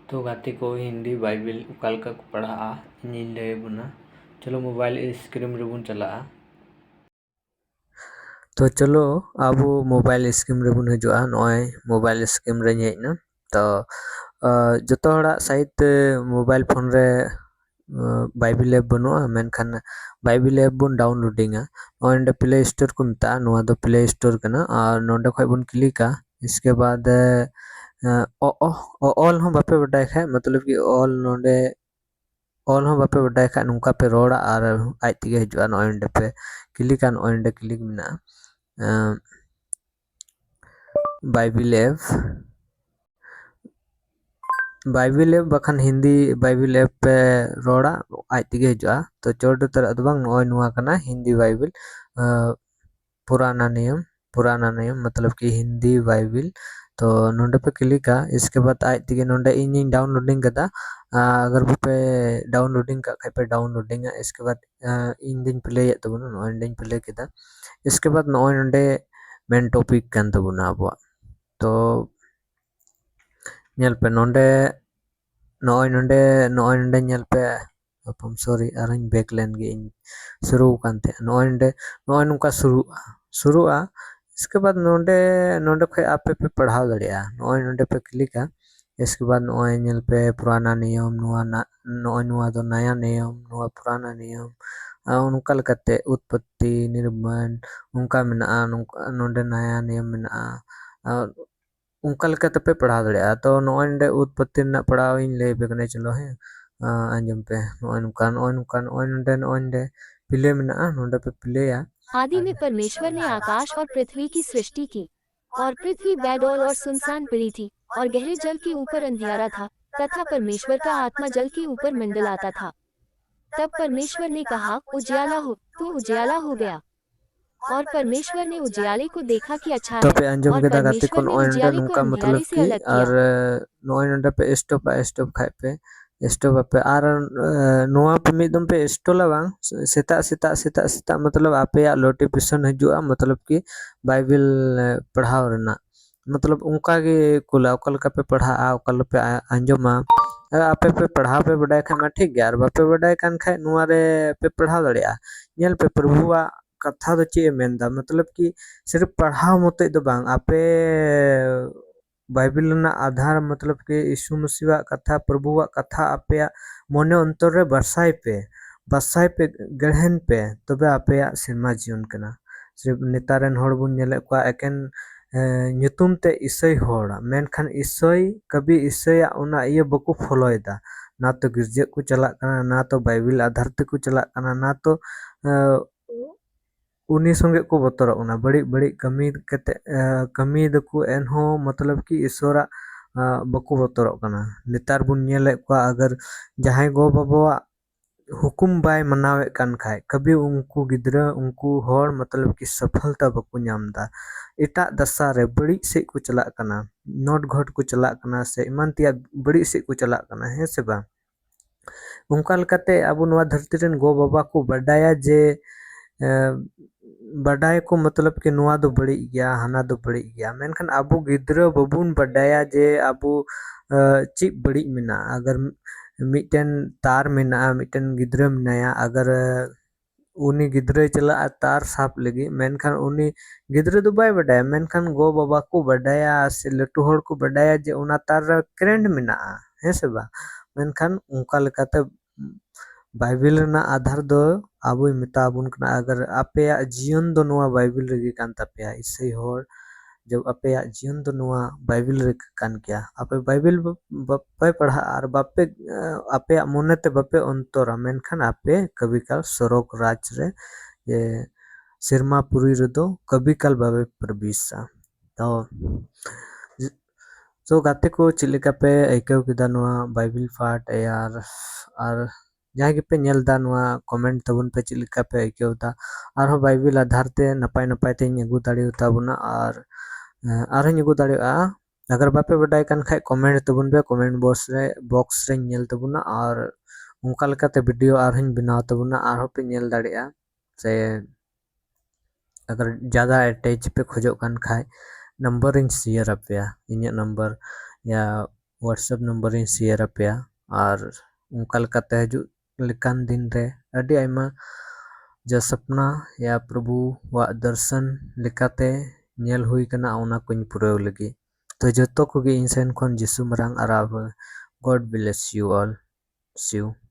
तो गाते को हिंदी बाइबिल उका लेका को पढ़ाआ इᱧिᱧ लay बुना चलो मोबाइल स्क्रीन रेबुन चलाआ। तो चलो अब मोबाइल स्क्रीन रेबुन हजुआ नय मोबाइल स्क्रीन रे हेजना तो जतो हड़ा साइट मोबाइल फोन रे बाइबिल ऐप बनुआ मेनखान बाइबिल ऐप बुन डाउनलोडिंगा नोंडे प्ले स्टोर को मिता नोआ दो प्ले स्टोर कना और नोंडे खय बुन क्लिका इसके बाद ऑल हो बापे बटाय खाय मतलब कि ऑल नोंडे ऑल हो बापे बटाय खाय नुका पे रोड़ा और आज तिगे हजुआ नोंडे पे क्लिका नोंडे क्लिक मिना बाइबिल ऐप बखान हिंदी बाइबिल ऐप पे रोड़ा आज तिगे हजुआ तो चोट उतर अदबांग नोय नुआ कना हिंदी बाइबिल पुराना नियम मतलब कि हिंदी बाइबिल तो नोंडे पे क्लिका इसके बाद आज तिगे नोंडे इन डाउनलोडिंग कदा अगर पे डाउनलोडिंग का खाय पे डाउनलोडिंग इसके बाद इन दिन प्ले तबुना नोय दिन प्ले केदा इसके बाद नोय नोंडे मेन टॉपिक कान तबुना अब तो ñel पे नोंडे नोय नोंडे ñel पे अपन सॉरी अरन बैकलाइन गे शुरू कानते नोय नुका शुरुआ इसके बाद नोंडे खय आपे पे पढ़ाव दड़िया नोय नोंडे पे क्लिका इसके बाद नोय ñel पे पुराना नियम नोय नुआ दो नया नियम नुआ पुराना नियम उनका लकते उत्पत्ति निर्माण उनका मेना नोंडे नया नियम मेना उनका लेकाते पे पढ़ाव दड़िया तो नोय नोंडे उत्पत्ति ना पढ़ाव इन ले बेकने चलो है अंजम पे नोय नोंडे प्ले मेना नोंडे पे प्ले या आदि में परमेश्वर ने आकाश और पृथ्वी की सृष्टि की, और पृथ्वी बेडौल और सुनसान पड़ी थी, और गहरे जल के ऊपर अंधियारा था, तथा परमेश्वर का आत्मा जल के ऊपर मंडलाता था। तब परमेश्वर ने कहा, उजियाला हो, तो उजियाला हो गया। और परमेश्वर ने उजियाले को देखा कि अच्छा तो है, पे अंजम और के दागा ते परमेश्वर कोन ने नोय नोंडे उजियाले को नुका मतलब अंधियारे से कि अलग और किया। नोय नोंडे पे स्टॉप खाय पे स्टॉप पे और नोआ पे मिदम पे स्टॉला बांग सेता मतलब आपे या नोटिफिकेशन हजुआ मतलब कि बाइबिल पढ़ाव रना मतलब उनका के कुला ओकल का पे पढ़ा ओकल पे अंजमा आपे पे पढ़ाव पे बडाय खाय मा ठीक गया और बापे बडाय कान खाय नुआ रे पे पढ़ाव दड़िया ñel पे प्रभुआ कथा दो चे मेंदा मतलब कि सिर्फ पढ़ाव मोते दो बांग आपे बाइबिल ना आधार मतलब कि यीशु मसीह कथा प्रभुआ कथा आपे मोने अंतर रे बरसाई पे गढ़न पे तबे आपे सिनेमा जीवन कना सिर्फ नेतारन हड़ बुन नेले को एकेन nyutum te isai hora menkan isai कभी isai una iya बको फॉलोएदा ना तो गिरजे को चला कना ना तो बाइबिल आधार ते को चला कना ना तो उनी संगे को बतर बड़ी बड़ी कमी कते कमी दको एनहो मतलब कि ईश्वरा बको बतर नेतार बुन नेले को अगर जहां गो बाबा हुकुम बाय मनावे कान खाय कभी उनको गिद्रा उनको होर मतलब कि सफलता बको नामदा एटा दशा रे बड़ी से को चला कना नोट घोट को चला कना से इमान तिया बड़ी से को चला कना है से बा उनका लकते अब नवा धरती रेन गो बाबा को बडाया जे बडाय को मतलब कि नुआ दो बड़ी गया हाना दो बड़ी गया मेनखान अबु गिद्रा बबुन बडाया जे अबु ची बड़ी मिना अगर मिटन तार मिना मिटन गिद्रा मिनाया अगर उनी गिद्रा चला तार साप लगी मेनखान उनी गिद्रा दो बाय बडाया मेनखान गो बाबा को बडाया से लटू होड़ को बडाया जे उना तार करेंट मिना है से बा मेनखान उनका लेकाते बाइबिल ना आधार दो आबो मिताबुन कना अगर आपे जीवन दो नुआ बाइबिल रे कान तापे इससे होड़ जब आपे जीवन दो नुआ बाइबिल रे कान क्या आपे बाइबिल बप्पे पढ़ा और बापे आपे मोने ते बापे अंतर मेनखान आपे कभी काल सरोक राज रे ये सिरमापुरी रे दो कभी काल बाबे प्रवेशा तो सो गाते को चिलिका पे आइकाव किदा नुआ बाइबिल पाठ यार और जहाँ के पे नेल दा नुआ कमेंट तबुन पे चिलिका पे आइकाव दा और हो बाइबिल आधार ते नपाय ते अगू दाड़ी ताबुना और अगू दाड़ी अगर बापे बडाय कान खाय कमेंट तबुन पे कमेंट बॉक्स रे नेल तबुना और उनका लेकाते वीडियो और बनाव तबुना और हो पे नेल दाड़िया से अगर ज़्यादा अटैच पे खोजो कान खाय नंबर इन शेयर अपेया इन नंबर या WhatsApp नंबर ᱤᱧ শেয়ার ᱟᱯᱮᱭᱟ ᱟᱨ ᱚᱱᱠᱟ ᱞᱮᱠᱟᱛᱮ ᱦᱤᱡᱩᱜ ᱞᱮᱠᱟᱱ ᱫᱤᱱ ᱨᱮ ᱟᱹᱰᱤ ᱟᱭᱢᱟ ᱡᱟ ᱥᱟᱯᱱᱟ ᱭᱟ ᱯᱨᱚᱵᱷᱩᱣᱟᱜ ᱫᱚᱨᱥᱚᱱ ᱞᱮᱠᱟᱛᱮ ᱧᱮᱞ ᱦᱩᱭ ᱠᱟᱱᱟ ᱚᱱᱟ ᱠᱚᱧ ᱯᱩᱨᱟᱹᱣ ᱞᱟᱹᱜᱤᱫ ᱛᱚ ᱡᱚᱛᱚ ᱠᱚᱜᱮ ᱤᱧ ᱥᱮᱱ ᱠᱷᱚᱱ ᱡᱤᱥᱩ ᱢᱟᱨᱟᱝ ᱟᱨ God bless you all. See you.